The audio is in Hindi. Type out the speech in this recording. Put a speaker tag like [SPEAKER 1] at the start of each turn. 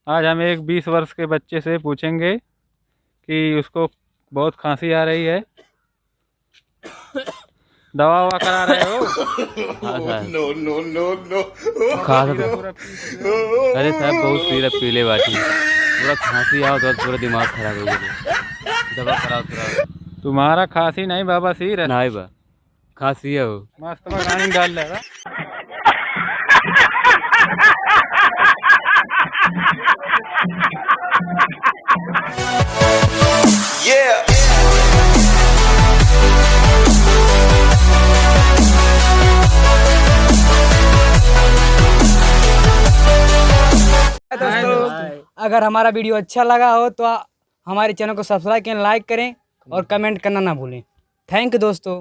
[SPEAKER 1] आज हम एक 20 वर्ष के बच्चे से पूछेंगे कि उसको बहुत खांसी आ रही है। दवा ववा करा रहे हो?
[SPEAKER 2] हाँ sir.
[SPEAKER 3] No no no no.
[SPEAKER 2] खांसी
[SPEAKER 1] पूरा
[SPEAKER 2] तो
[SPEAKER 1] पूरा पी लो।
[SPEAKER 2] अरे साहब बहुत सिरप पीले बाटी पूरा खांसी आओ तो पूरा दिमाग खराब हो गया। दवा कराओ थोड़ा।
[SPEAKER 1] तुम्हारा खांसी नहीं बाबा सिर है।
[SPEAKER 2] नहीं बा खांसी है वो।
[SPEAKER 1] मस्त में गानी डाल लेगा।
[SPEAKER 3] Yeah.
[SPEAKER 4] दोस्तों, अगर हमारा वीडियो अच्छा लगा हो तो हमारे चैनल को सब्सक्राइब करें, लाइक करें और कमेंट करना ना भूलें। थैंक यू दोस्तों।